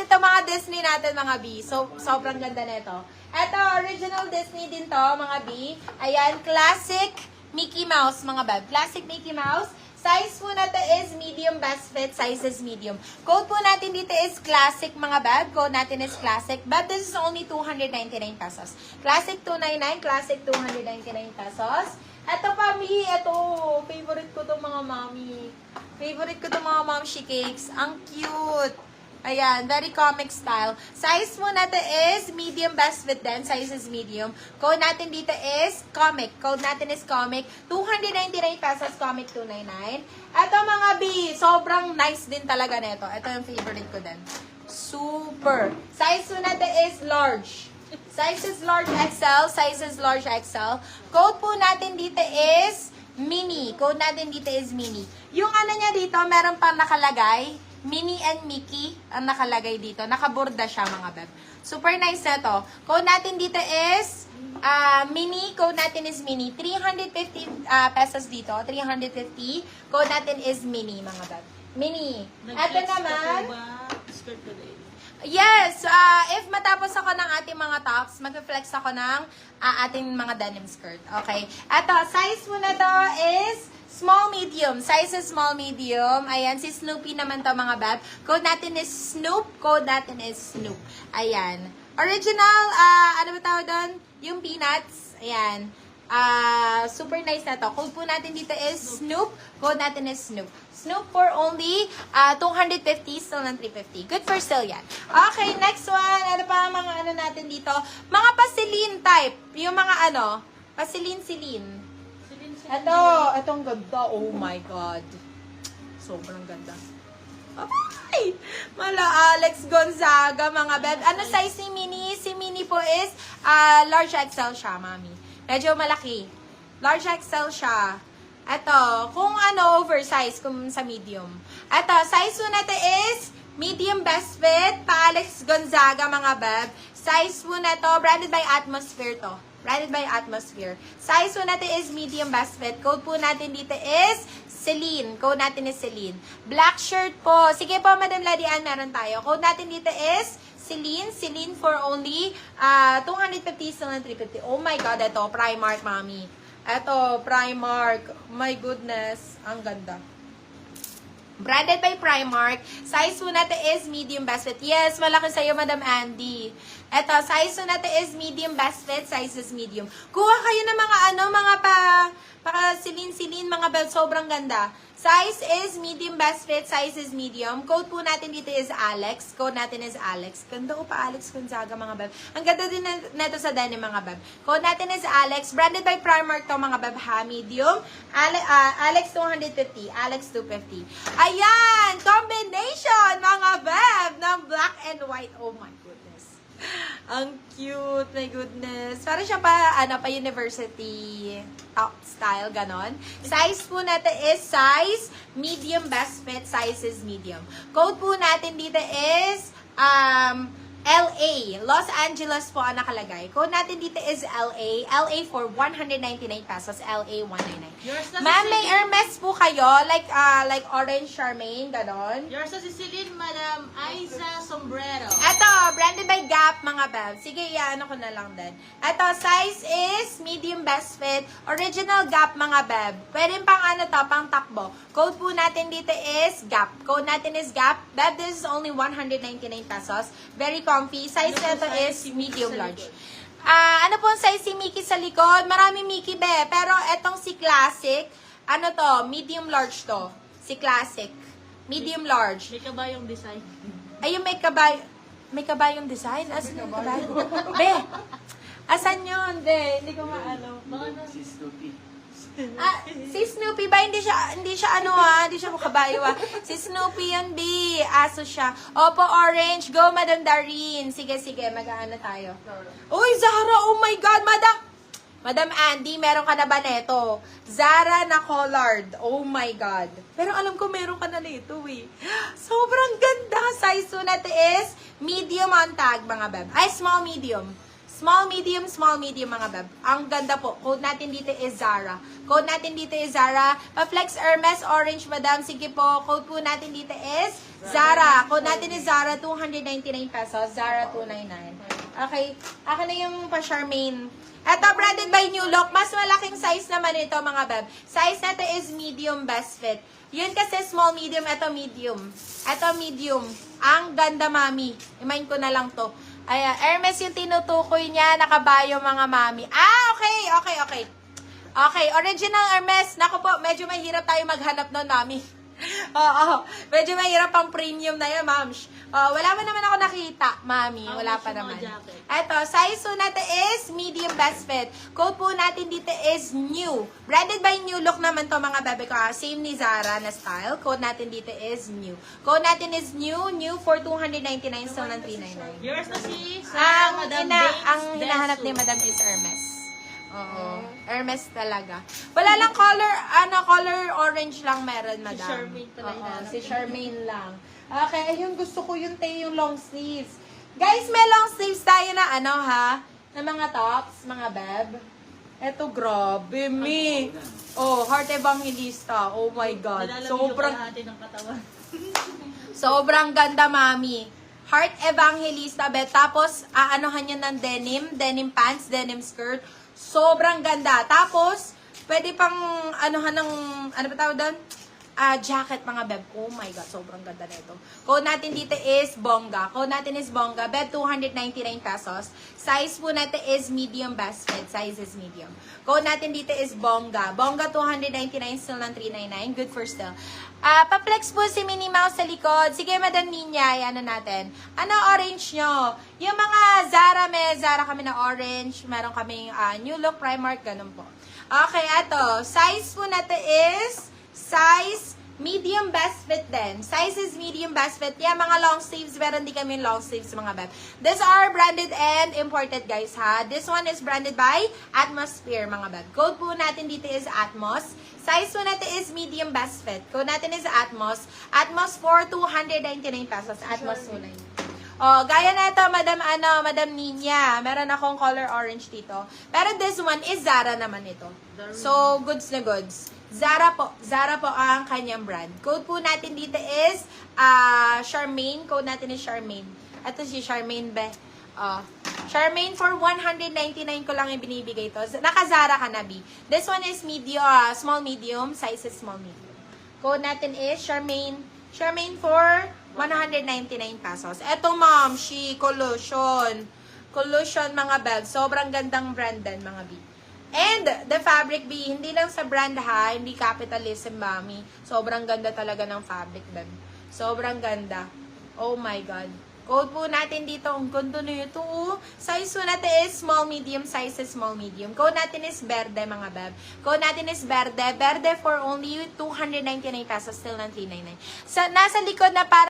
natin to mga Disney natin, mga B. So, sobrang ganda nito. Ito, original Disney din to, mga B. Ayan, classic Mickey Mouse, mga bab. Classic Mickey Mouse. Size po natin is medium best fit. Size is medium. Code po natin dito is classic, mga bab. Code natin is classic. But this is only 299 pesos. Classic 299, classic 299 pesos. Ito pa, Mi. Ito, favorite ko to mga mami. Favorite ko to mga momshi cakes. Ang cute. Ayan, very comic style. Size mo natin is medium best fit din. Size is medium. Code natin dito is comic. Code natin is comic. 299 pesos, comic 299. Ito mga B, sobrang nice din talaga nito. Ito yung favorite ko din. Super. Size mo natin is large. Size is large XL. Size is large XL. Code po natin dito is mini. Code natin dito is mini. Yung ano niya dito, meron pang nakalagay. Minnie and Mickey ang nakalagay dito. Nakaborda siya, mga beb. Super nice na to. Code natin dito is mini. Code natin is mini. 350 pesos dito. 350. Code natin is mini, mga beb. Mini. Ito naman. Skirt ko din. Yes, if matapos ako ng ating mga tops, mag-flex ako ng ating mga denim skirt. Okay. Ito, size mo na to is small, medium. Size is small, medium. Ayan, si Snoopy naman to, mga bab. Code natin is Snoop. Code natin is Snoop. Ayan. Original, ano ba tawag doon? Yung peanuts. Ayan. Super nice na to. Code po natin dito is Snoop. Code natin is Snoop. Snoop for only 250, still ng 350. Good for sale yan. Okay, next one. Ano pa ang mga ano natin dito? Mga pasilin type. Yung mga ano, pasilin-silin. Itong ganda. Oh my God. Sobrang ganda. Ay! Mala Alex Gonzaga, mga beb. Ano size si Mini? Si Mini po is large XL siya, mami. Medyo malaki. Large XL siya. Ito, kung ano, oversize, kung sa medium. Ito, size po natin is medium best fit. Pa Alex Gonzaga, mga beb. Size po na to, branded by Atmosphere to. Branded by Atmosphere. Size po natin is medium best fit. Code po natin dito is Celine. Code natin is Celine. Black shirt po. Sige po, Madam Ladian, meron tayo. Code natin dito is Celine. Celine for only 250 still ng 350. Oh my God, ito, Primark, mami. Ito, Primark. My goodness. Ang ganda. Branded by Primark. Size po natin is medium best fit. Yes, malaki sa'yo, Madam Andy. Eto, size po natin is medium best fit. Size is medium. Kuha kayo ng mga ano, mga silin-silin, mga belt. Sobrang ganda. Size is medium best fit. Size is medium. Code po natin dito is Alex. Code natin is Alex. Ganda ko pa, Alex Gonzaga, mga beb. Ang ganda din neto sa denim, mga beb. Code natin is Alex. Branded by Primark to, mga beb, ha. Medium. Alex 250. Alex 250. Ayan! Combination, mga beb, ng black and white. Oh my goodness. Ang cute. My goodness. Parang siya pa, ano, pa university top style, ganon. Size po natin is size medium best fit. Size is medium. Code po natin dito is LA. Los Angeles po ang nakalagay. Code natin dito is LA. LA for 199 pesos. LA 199. Ma'am, may Hermes po kayo. Like Orange Charmaine, ganon. Yours na si Celine, Madam Aiza Sombrero. Ito, branded by Gap, mga beb. Sige, ano ko na lang din. Ito, size is medium best fit. Original Gap, mga beb. Pwede pang ano to, pang takbo. Code po natin dito is Gap. Code natin is Gap. Beb, this is only 199 pesos. Very comfy. Size nito is medium large. Ano po ang size si Mickey sa likod? Marami Mickey, be. Pero etong si Classic, ano to? Medium large to. Si Classic. Medium large. May kabayong design. Ayun, may kabayong design? Asan yung kabayo? Be, asan yun? Be, hindi ko maano. Si Snoopy. Si Snoopy ba? Hindi siya kabayo Si Snoopy yun, B. Aso siya. Opo, orange. Go, Madam Darlene. Sige, mag-ano tayo. Uy, Zara, oh my God, Madam Andy, meron ka na ba neto? Zara na collared. Oh my God. Pero alam ko meron ka na nito, eh. Sobrang ganda. Size po natin is medium on tag, mga beb. Ay, small, medium. Small, medium, mga beb. Ang ganda po. Code natin dito is Zara. Pa-flex Hermes, orange, madam. Sige po. Code po natin dito is Zara. Code natin is Zara, 299 pesos. Zara, 299. Okay. Ako na yung pa-Charmaine. Ito, branded by New Look. Mas malaking size naman ito, mga beb. Size natin is medium best fit. Yun kasi small, medium. Ito, medium. Ito, medium. Ang ganda, mami. Imayin ko na lang to. Ay, Hermes yung tinutukoy niya. Nakabayo, mga mami. Okay. Okay, original Hermes. Naku po, medyo mahirap tayo maghanap nun, mami. Oo, medyo mahirap pang premium na yun, mams. Wala mo naman ako nakita, mami. Wala pa naman. Eto, size po natin is medium best fit. Code po natin dito is new. Branded by New Look naman to, mga bebe ko. Same ni Zara na style. Code natin dito is new. Code natin is new for 299, still ng 399. Yours na si Sarah, Madam Banks. Ang hinahanap ni Madam is Hermes. Oo. Hermes talaga. Wala lang color orange lang meron, madam. Si Charmaine pala hinahanap. Si Charmaine lang. Okay, ayun, gusto ko yung yung long sleeves. Guys, may long sleeves tayo na na mga tops, mga beb. Eto, grabe, me. Oh, Heart Evangelista. Oh my God. Sobrang, ng katawan. sobrang ganda, mami. Heart Evangelista, beb. Tapos, aanohan niya ng denim pants, denim skirt. Sobrang ganda. Tapos, pwede pang, ano ba tawag doon? Jacket, mga beb. Oh my God, sobrang ganda na ito. Code natin dito is Bongga. Code natin is Bongga. Beb, 299 pesos. Size po natin is medium best fit. Size is medium. Code natin dito is Bongga. Bongga, 299, still ng 399. Good for still. Pa-flex po si Minnie Mouse sa likod. Sige, Madam Ninya, ano natin. Ano orange nyo? Yung mga Zara, may Zara kami na orange. Meron kaming New Look, Primark, ganun po. Okay, ato. Size po natin is size medium best fit din. Size is medium best fit. Yan, mga long sleeves. Meron di kami long sleeves, mga beb. These are branded and imported, guys, ha. This one is branded by Atmosphere, mga beb. Code po natin dito is Atmos. Size po natin is medium best fit. Code natin is Atmos. Atmos for 299 pesos. Atmos po na yun. Oh, gaya na ito, Madam Ninya. Meron akong color orange dito. Pero this one is Zara naman ito. So, goods na goods. Zara po ang kanyang brand. Code po natin dito is Charmaine. Code natin is Charmaine. Ito si Charmaine, be. Charmaine, for 199 ko lang yung binibigay ito. Naka-Zara ka na, B. This one is medium, small medium. Size is small medium. Code natin is Charmaine. Charmaine for 199 pesos. Eto, ma'am, Collusion. Collusion, mga bag. Sobrang gandang brand din, mga B. And, the fabric, B, hindi lang sa brand, ha. Hindi capitalism, mami. Sobrang ganda talaga ng fabric, bag. Sobrang ganda. Oh my God. Code po natin dito. Ang ganda na ito. Size po natin is small, medium. Size is small, medium. Code natin is Verde, mga beb. Code natin is Verde. Verde for only 299 pesos. Still ng 399. Nasa likod na para